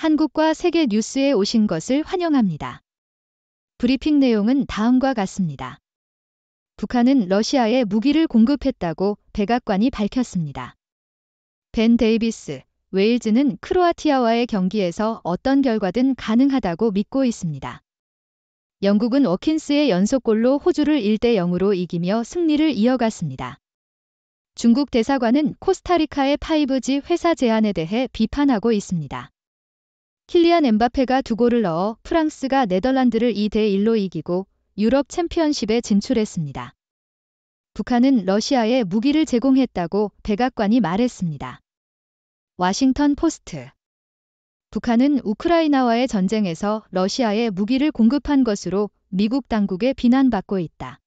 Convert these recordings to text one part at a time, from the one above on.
한국과 세계 뉴스에 오신 것을 환영합니다. 브리핑 내용은 다음과 같습니다. 북한은 러시아에 무기를 공급했다고 백악관이 밝혔습니다. 벤 데이비스, 웨일즈는 크로아티아와의 경기에서 어떤 결과든 가능하다고 믿고 있습니다. 영국은 워킨스의 연속골로 호주를 1대0으로 이기며 승리를 이어갔습니다. 중국 대사관은 코스타리카의 5G 회사 제안에 대해 비판하고 있습니다. 킬리안 엠바페가 2골을 넣어 프랑스가 네덜란드를 2대1로 이기고 유럽 챔피언십에 진출했습니다. 북한은 러시아에 무기를 제공했다고 백악관이 말했습니다. 워싱턴 포스트. 북한은 우크라이나와의 전쟁에서 러시아에 무기를 공급한 것으로 미국 당국에 비난받고 있다.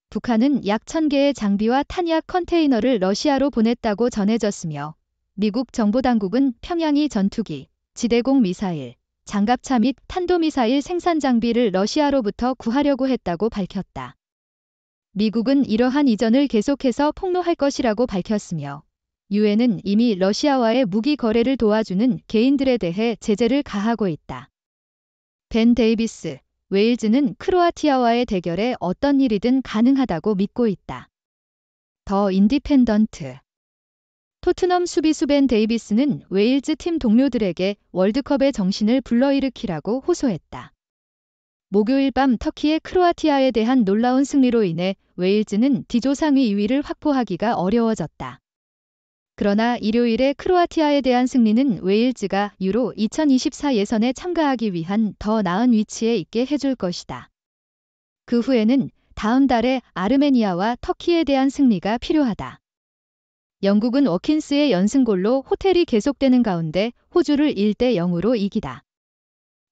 북한은 약 1000개의 장비와 탄약 컨테이너를 러시아로 보냈다고 전해졌으며 미국 정보당국은 평양이 전투기, 지대공 미사일, 장갑차 및 탄도미사일 생산 장비를 러시아로부터 구하려고 했다고 밝혔다. 미국은 이러한 이전을 계속해서 폭로할 것이라고 밝혔으며 유엔은 이미 러시아와의 무기 거래를 도와주는 개인들에 대해 제재를 가하고 있다. 벤 데이비스, 웨일즈는 크로아티아와의 대결에 어떤 일이든 가능하다고 믿고 있다. 더 인디펜던트. 토트넘 수비수 벤 데이비스는 웨일즈 팀 동료들에게 월드컵의 정신을 불러일으키라고 호소했다. 목요일 밤 터키의 크로아티아에 대한 놀라운 승리로 인해 웨일즈는 D조 상위 2위를 확보하기가 어려워졌다. 그러나 일요일에 크로아티아에 대한 승리는 웨일즈가 유로 2024 예선에 참가하기 위한 더 나은 위치에 있게 해줄 것이다. 그 후에는 다음 달에 아르메니아와 터키에 대한 승리가 필요하다. 영국은 워킨스의 연승골로 호텔이 계속되는 가운데 호주를 1대0으로 이기다.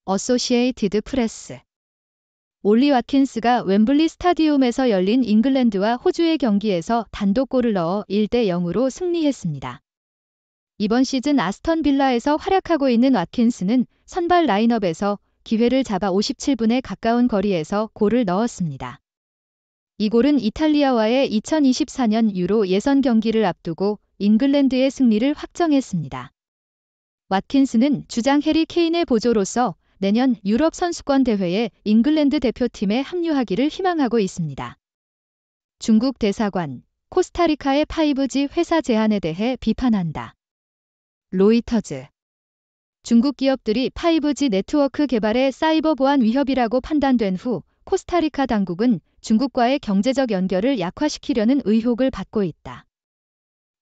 어소시에이티드 프레스. 올리 와킨스가 웸블리 스타디움에서 열린 잉글랜드와 호주의 경기에서 단독골을 넣어 1대0으로 승리했습니다. 이번 시즌 아스턴 빌라에서 활약하고 있는 와킨스는 선발 라인업에서 기회를 잡아 57분에 가까운 거리에서 골을 넣었습니다. 이 골은 이탈리아와의 2024년 유로 예선 경기를 앞두고 잉글랜드의 승리를 확정했습니다. 와킨스는 주장 해리 케인의 보조로서 내년 유럽 선수권 대회에 잉글랜드 대표팀에 합류하기를 희망하고 있습니다. 중국 대사관, 코스타리카의 5G 회사 제안에 대해 비판한다. 로이터즈. 중국 기업들이 5G 네트워크 개발의 사이버 보안 위협이라고 판단된 후 코스타리카 당국은 중국과의 경제적 연결을 약화시키려는 의혹을 받고 있다.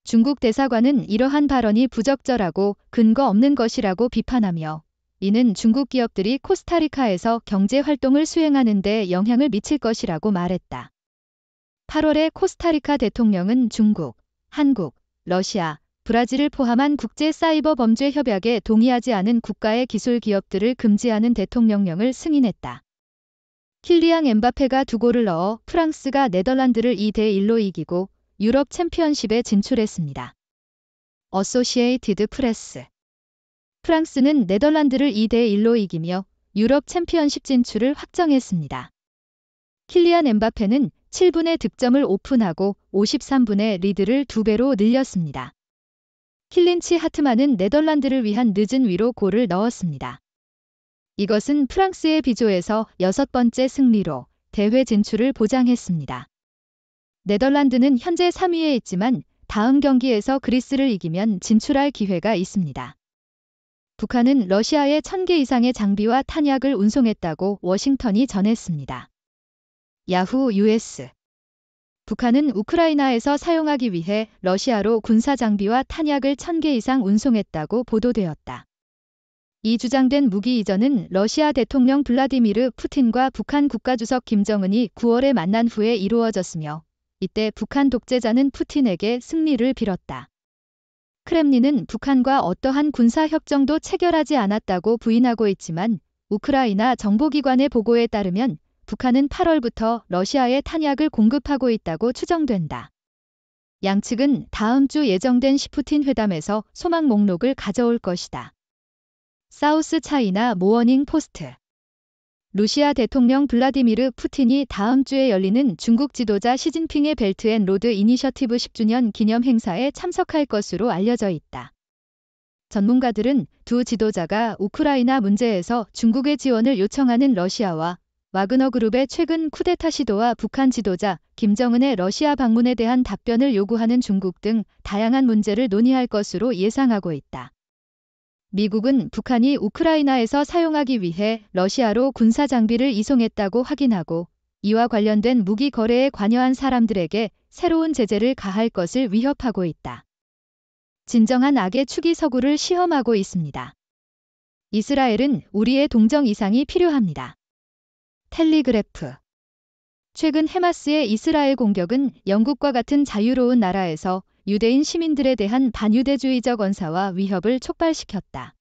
중국 대사관은 이러한 발언이 부적절하고 근거 없는 것이라고 비판하며 이는 중국 기업들이 코스타리카에서 경제 활동을 수행하는 데 영향을 미칠 것이라고 말했다. 8월에 코스타리카 대통령은 중국, 한국, 러시아, 브라질을 포함한 국제 사이버 범죄 협약에 동의하지 않은 국가의 기술 기업들을 금지하는 대통령령을 승인했다. 킬리안 엠바페가 2골을 넣어 프랑스가 네덜란드를 2대1로 이기고 유럽 챔피언십에 진출했습니다. 어소시에이티드 프레스. 프랑스는 네덜란드를 2대1로 이기며 유럽 챔피언십 진출을 확정했습니다. 킬리안 엠바페는 7분에 득점을 오픈하고 53분에 리드를 2배로 늘렸습니다. 킬린치 하트만은 네덜란드를 위한 늦은 위로 골을 넣었습니다. 이것은 프랑스의 B조에서 6번째 승리로 대회 진출을 보장했습니다. 네덜란드는 현재 3위에 있지만 다음 경기에서 그리스를 이기면 진출할 기회가 있습니다. 북한은 러시아에 1000개 이상의 장비와 탄약을 운송했다고 워싱턴이 전했습니다. 야후 US. 북한은 우크라이나에서 사용하기 위해 러시아로 군사 장비와 탄약을 1000개 이상 운송했다고 보도되었다. 이 주장된 무기 이전은 러시아 대통령 블라디미르 푸틴과 북한 국가주석 김정은이 9월에 만난 후에 이루어졌으며 이때 북한 독재자는 푸틴에게 승리를 빌었다. 크렘린은 북한과 어떠한 군사협정도 체결하지 않았다고 부인하고 있지만 우크라이나 정보기관의 보고에 따르면 북한은 8월부터 러시아에 탄약을 공급하고 있다고 추정된다. 양측은 다음 주 예정된 시푸틴 회담에서 소망 목록을 가져올 것이다. 사우스 차이나 모어닝 포스트. 러시아 대통령 블라디미르 푸틴이 다음 주에 열리는 중국 지도자 시진핑의 벨트 앤 로드 이니셔티브 10주년 기념 행사에 참석할 것으로 알려져 있다. 전문가들은 두 지도자가 우크라이나 문제에서 중국의 지원을 요청하는 러시아와 와그너 그룹의 최근 쿠데타 시도와 북한 지도자 김정은의 러시아 방문에 대한 답변을 요구하는 중국 등 다양한 문제를 논의할 것으로 예상하고 있다. 미국은 북한이 우크라이나에서 사용하기 위해 러시아로 군사 장비를 이송했다고 확인하고 이와 관련된 무기 거래에 관여한 사람들에게 새로운 제재를 가할 것을 위협하고 있다. 진정한 악의 축이 서구를 시험하고 있습니다. 이스라엘은 우리의 동정 이상이 필요합니다. 텔리그래프. 최근 해마스의 이스라엘 공격은 영국과 같은 자유로운 나라에서 유대인 시민들에 대한 반유대주의적 언사와 위협을 촉발시켰다.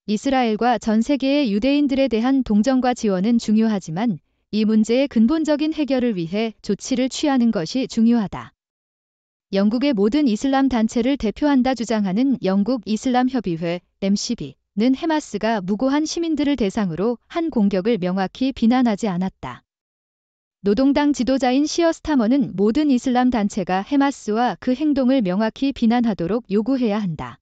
이스라엘과 전 세계의 유대인들에 대한 동정과 지원은 중요하지만 이 문제의 근본적인 해결을 위해 조치를 취하는 것이 중요하다. 영국의 모든 이슬람 단체를 대표한다 주장하는 영국 이슬람 협의회 MCB는 해마스가 무고한 시민들을 대상으로 한 공격을 명확히 비난하지 않았다. 노동당 지도자인 시어 스타머는 모든 이슬람 단체가 해마스와 그 행동을 명확히 비난하도록 요구해야 한다.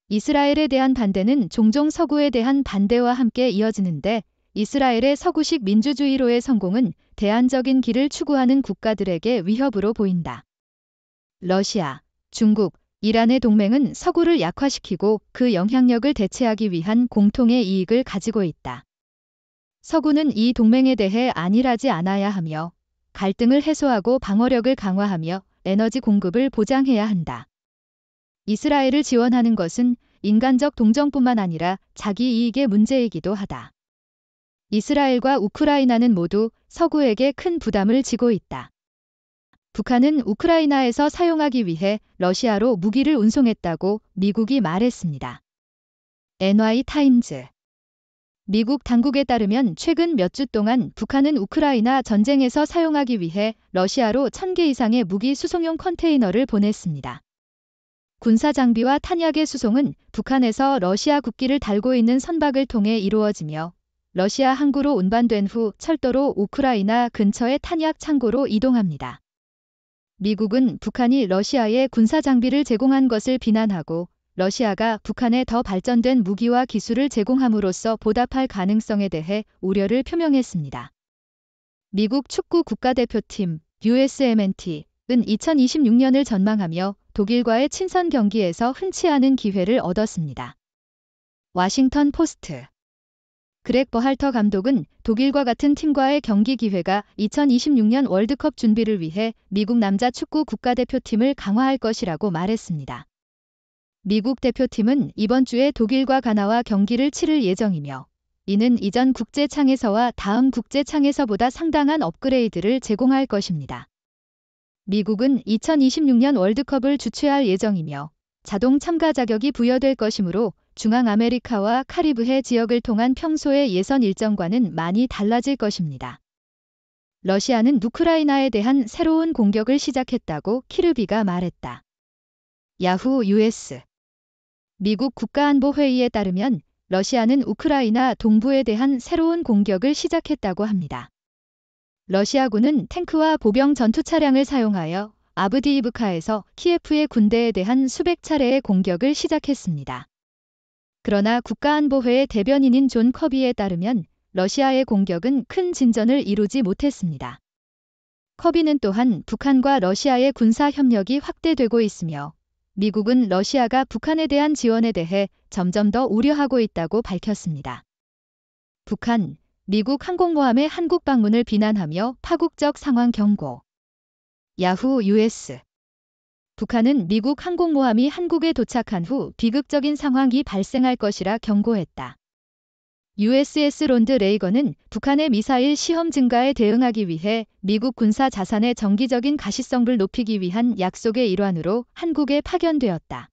이스라엘에 대한 반대는 종종 서구에 대한 반대와 함께 이어지는데 이스라엘의 서구식 민주주의로의 성공은 대안적인 길을 추구하는 국가들에게 위협으로 보인다. 러시아, 중국, 이란의 동맹은 서구를 약화시키고 그 영향력을 대체하기 위한 공통의 이익을 가지고 있다. 서구는 이 동맹에 대해 안일하지 않아야 하며 갈등을 해소하고 방어력을 강화하며 에너지 공급을 보장해야 한다. 이스라엘을 지원하는 것은 인간적 동정뿐만 아니라 자기 이익의 문제이기도 하다. 이스라엘과 우크라이나는 모두 서구에게 큰 부담을 지고 있다. 북한은 우크라이나에서 사용하기 위해 러시아로 무기를 운송했다고 미국이 말했습니다. NY타임즈. 미국 당국에 따르면 최근 몇 주 동안 북한은 우크라이나 전쟁에서 사용하기 위해 러시아로 1000개 이상의 무기 수송용 컨테이너를 보냈습니다. 군사 장비와 탄약의 수송은 북한에서 러시아 국기를 달고 있는 선박을 통해 이루어지며 러시아 항구로 운반된 후 철도로 우크라이나 근처의 탄약 창고로 이동합니다. 미국은 북한이 러시아에 군사 장비를 제공한 것을 비난하고 러시아가 북한에 더 발전된 무기와 기술을 제공함으로써 보답할 가능성에 대해 우려를 표명했습니다. 미국 축구 국가대표팀 USMNT는 2026년을 전망하며 독일과의 친선 경기에서 흔치 않은 기회를 얻었습니다. 워싱턴 포스트. 그렉 버할터 감독은 독일과 같은 팀과의 경기 기회가 2026년 월드컵 준비를 위해 미국 남자 축구 국가대표팀을 강화할 것이라고 말했습니다. 미국 대표팀은 이번 주에 독일과 가나와 경기를 치를 예정이며 이는 이전 국제창에서와 다음 국제창에서보다 상당한 업그레이드를 제공할 것입니다. 미국은 2026년 월드컵을 주최할 예정이며 자동 참가 자격이 부여될 것이므로 중앙아메리카와 카리브해 지역을 통한 평소의 예선 일정과는 많이 달라질 것입니다. 러시아는 우크라이나에 대한 새로운 공격을 시작했다고 키르비가 말했다. 야후 US. 미국 국가안보회의에 따르면 러시아는 우크라이나 동부에 대한 새로운 공격을 시작했다고 합니다. 러시아군은 탱크와 보병 전투 차량을 사용하여 아브디이브카에서 키예프의 군대에 대한 수백 차례의 공격을 시작했습니다. 그러나 국가안보회의 대변인인 존 커비에 따르면 러시아의 공격은 큰 진전을 이루지 못했습니다. 커비는 또한 북한과 러시아의 군사 협력이 확대되고 있으며 미국은 러시아가 북한에 대한 지원에 대해 점점 더 우려하고 있다고 밝혔습니다. 북한, 미국 항공모함의 한국 방문을 비난하며 파국적 상황 경고. 야후 US. 북한은 미국 항공모함이 한국에 도착한 후 비극적인 상황이 발생할 것이라 경고했다. USS 론드 레이건은 북한의 미사일 시험 증가에 대응하기 위해 미국 군사 자산의 정기적인 가시성을 높이기 위한 약속의 일환으로 한국에 파견되었다.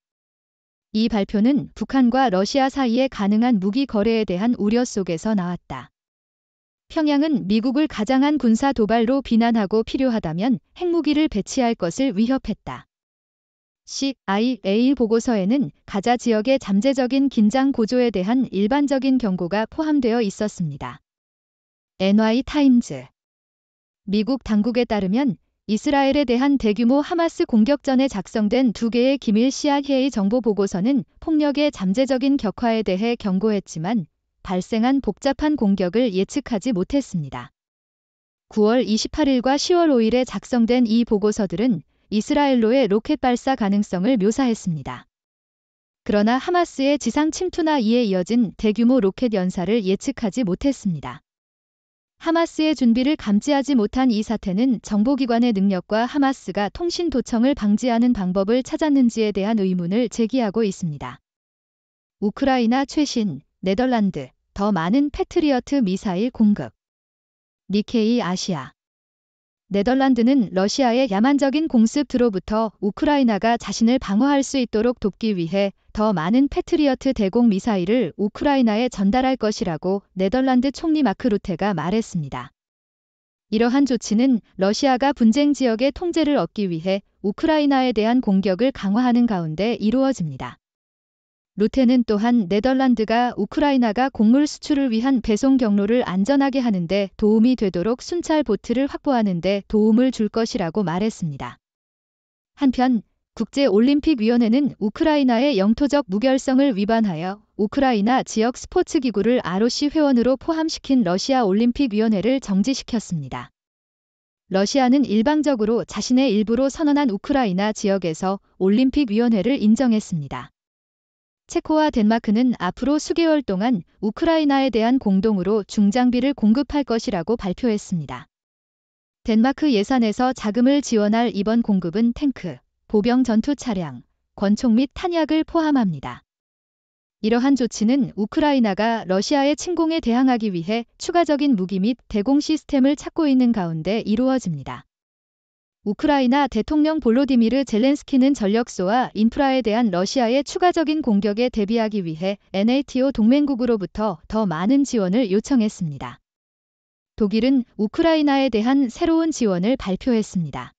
이 발표는 북한과 러시아 사이에 가능한 무기 거래에 대한 우려 속에서 나왔다. 평양은 미국을 가장한 군사 도발로 비난하고 필요하다면 핵무기를 배치할 것을 위협했다. CIA 보고서에는 가자 지역의 잠재적인 긴장 고조에 대한 일반적인 경고가 포함되어 있었습니다. NY타임즈. 미국 당국에 따르면 이스라엘에 대한 대규모 하마스 공격 전에 작성된 2개의 기밀 CIA 정보 보고서는 폭력의 잠재적인 격화에 대해 경고했지만 발생한 복잡한 공격을 예측하지 못했습니다. 9월 28일과 10월 5일에 작성된 이 보고서들은 이스라엘로의 로켓 발사 가능성을 묘사했습니다. 그러나 하마스의 지상 침투나 이에 이어진 대규모 로켓 연사를 예측하지 못했습니다. 하마스의 준비를 감지하지 못한 이 사태는 정보기관의 능력과 하마스가 통신 도청을 방지하는 방법을 찾았는지에 대한 의문을 제기하고 있습니다. 우크라이나 최신, 네덜란드, 더 많은 패트리어트 미사일 공급. 니케이 아시아. 네덜란드는 러시아의 야만적인 공습으로부터 우크라이나가 자신을 방어할 수 있도록 돕기 위해 더 많은 패트리어트 대공 미사일을 우크라이나에 전달할 것이라고 네덜란드 총리 마크 루테가 말했습니다. 이러한 조치는 러시아가 분쟁 지역의 통제를 얻기 위해 우크라이나에 대한 공격을 강화하는 가운데 이루어집니다. 루테는 또한 네덜란드가 우크라이나가 곡물 수출을 위한 배송 경로를 안전하게 하는데 도움이 되도록 순찰 보트를 확보하는 데 도움을 줄 것이라고 말했습니다. 한편 국제올림픽위원회는 우크라이나의 영토적 무결성을 위반하여 우크라이나 지역 스포츠기구를 ROC 회원으로 포함시킨 러시아 올림픽위원회를 정지시켰습니다. 러시아는 일방적으로 자신의 일부로 선언한 우크라이나 지역에서 올림픽위원회를 인정했습니다. 체코와 덴마크는 앞으로 수개월 동안 우크라이나에 대한 공동으로 중장비를 공급할 것이라고 발표했습니다. 덴마크 예산에서 자금을 지원할 이번 공급은 탱크, 보병 전투 차량, 권총 및 탄약을 포함합니다. 이러한 조치는 우크라이나가 러시아의 침공에 대항하기 위해 추가적인 무기 및 대공 시스템을 찾고 있는 가운데 이루어집니다. 우크라이나 대통령 볼로디미르 젤렌스키는 전력소와 인프라에 대한 러시아의 추가적인 공격에 대비하기 위해 NATO 동맹국으로부터 더 많은 지원을 요청했습니다. 독일은 우크라이나에 대한 새로운 지원을 발표했습니다.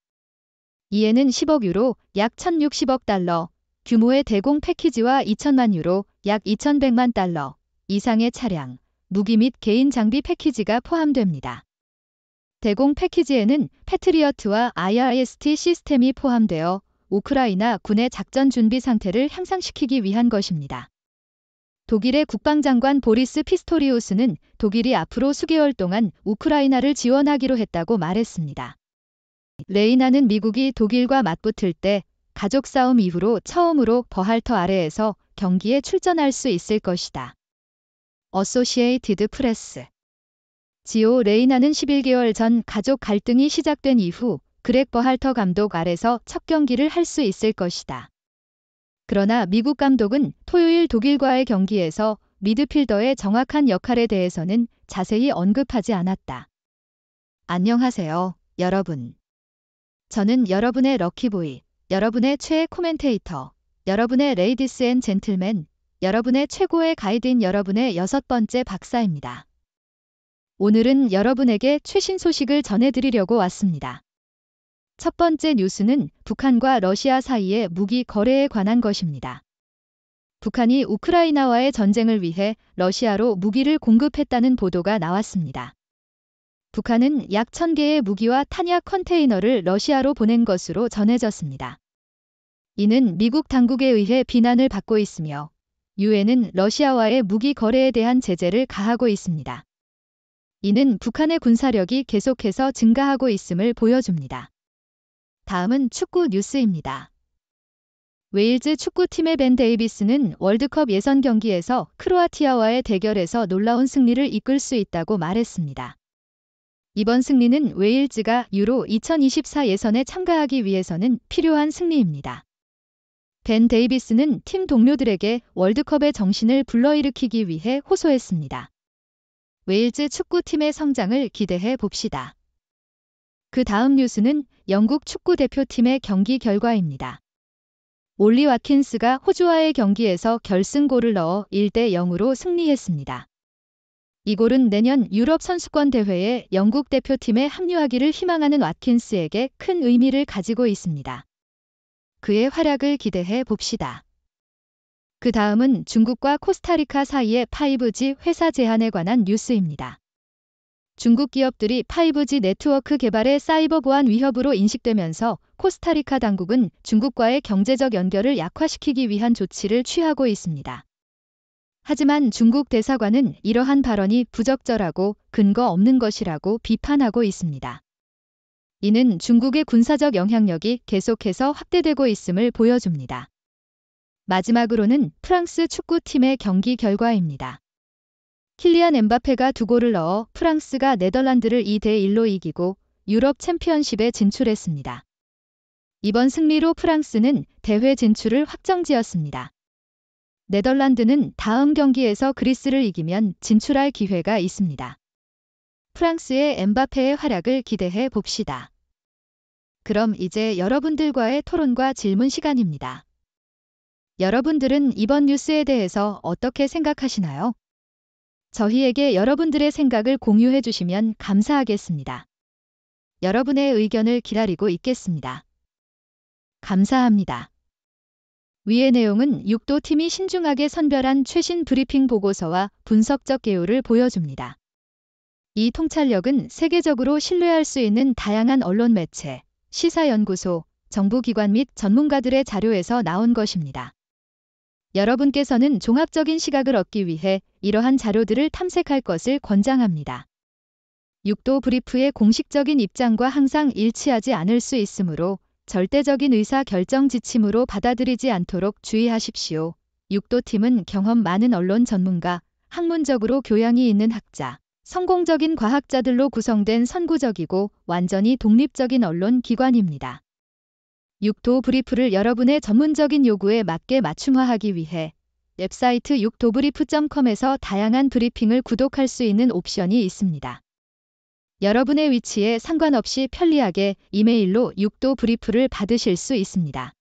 이에는 10억 유로, 약 1,060억 달러 규모의 대공 패키지와 2천만 유로, 약 2,100만 달러 이상의 차량, 무기 및 개인 장비 패키지가 포함됩니다. 대공 패키지에는 패트리어트와 IRST 시스템이 포함되어 우크라이나 군의 작전 준비 상태를 향상시키기 위한 것입니다. 독일의 국방장관 보리스 피스토리우스는 독일이 앞으로 수개월 동안 우크라이나를 지원하기로 했다고 말했습니다. 레이나는 미국이 독일과 맞붙을 때 가족 싸움 이후로 처음으로 버할터 아래에서 경기에 출전할 수 있을 것이다. 어소시에이티드 프레스. 지오 레이나는 11개월 전 가족 갈등이 시작된 이후 그렉 버할터 감독 아래서 첫 경기를 할 수 있을 것이다. 그러나 미국 감독은 토요일 독일과의 경기에서 미드필더의 정확한 역할에 대해서는 자세히 언급하지 않았다. 안녕하세요, 여러분. 저는 여러분의 럭키보이, 여러분의 최애 코멘테이터, 여러분의 레이디스 앤 젠틀맨, 여러분의 최고의 가이드인 여러분의 6번째 박사입니다. 오늘은 여러분에게 최신 소식을 전해드리려고 왔습니다. 첫 번째 뉴스는 북한과 러시아 사이의 무기 거래에 관한 것입니다. 북한이 우크라이나와의 전쟁을 위해 러시아로 무기를 공급했다는 보도가 나왔습니다. 북한은 약 1,000개의 무기와 탄약 컨테이너를 러시아로 보낸 것으로 전해졌습니다. 이는 미국 당국에 의해 비난을 받고 있으며 유엔은 러시아와의 무기 거래에 대한 제재를 가하고 있습니다. 이는 북한의 군사력이 계속해서 증가하고 있음을 보여줍니다. 다음은 축구 뉴스입니다. 웨일즈 축구팀의 벤 데이비스는 월드컵 예선 경기에서 크로아티아와의 대결에서 놀라운 승리를 이끌 수 있다고 말했습니다. 이번 승리는 웨일즈가 유로 2024 예선에 참가하기 위해서는 필요한 승리입니다. 벤 데이비스는 팀 동료들에게 월드컵의 정신을 불러일으키기 위해 호소했습니다. 웨일즈 축구팀의 성장을 기대해 봅시다. 그 다음 뉴스는 영국 축구 대표팀의 경기 결과입니다. 올리 와킨스가 호주와의 경기에서 결승골을 넣어 1대0으로 승리했습니다. 이 골은 내년 유럽 선수권 대회에 영국 대표팀에 합류하기를 희망하는 와킨스에게 큰 의미를 가지고 있습니다. 그의 활약을 기대해 봅시다. 그 다음은 중국과 코스타리카 사이의 5G 회사 제한에 관한 뉴스입니다. 중국 기업들이 5G 네트워크 개발의 사이버 보안 위협으로 인식되면서 코스타리카 당국은 중국과의 경제적 연결을 약화시키기 위한 조치를 취하고 있습니다. 하지만 중국 대사관은 이러한 발언이 부적절하고 근거 없는 것이라고 비판하고 있습니다. 이는 중국의 군사적 영향력이 계속해서 확대되고 있음을 보여줍니다. 마지막으로는 프랑스 축구팀의 경기 결과입니다. 킬리안 엠바페가 2골을 넣어 프랑스가 네덜란드를 2대1로 이기고 유럽 챔피언십에 진출했습니다. 이번 승리로 프랑스는 대회 진출을 확정지었습니다. 네덜란드는 다음 경기에서 그리스를 이기면 진출할 기회가 있습니다. 프랑스의 엠바페의 활약을 기대해 봅시다. 그럼 이제 여러분들과의 토론과 질문 시간입니다. 여러분들은 이번 뉴스에 대해서 어떻게 생각하시나요? 저희에게 여러분들의 생각을 공유해 주시면 감사하겠습니다. 여러분의 의견을 기다리고 있겠습니다. 감사합니다. 위의 내용은 육도팀이 신중하게 선별한 최신 브리핑 보고서와 분석적 개요를 보여줍니다. 이 통찰력은 세계적으로 신뢰할 수 있는 다양한 언론 매체, 시사연구소, 정부기관 및 전문가들의 자료에서 나온 것입니다. 여러분께서는 종합적인 시각을 얻기 위해 이러한 자료들을 탐색할 것을 권장합니다. 육도 브리프의 공식적인 입장과 항상 일치하지 않을 수 있으므로 절대적인 의사 결정 지침으로 받아들이지 않도록 주의하십시오. 육도팀은 경험 많은 언론 전문가, 학문적으로 교양이 있는 학자, 성공적인 과학자들로 구성된 선구적이고 완전히 독립적인 언론 기관입니다. 육도 브리프를 여러분의 전문적인 요구에 맞게 맞춤화하기 위해 웹사이트 육도브리프.com에서 다양한 브리핑을 구독할 수 있는 옵션이 있습니다. 여러분의 위치에 상관없이 편리하게 이메일로 육도 브리프를 받으실 수 있습니다.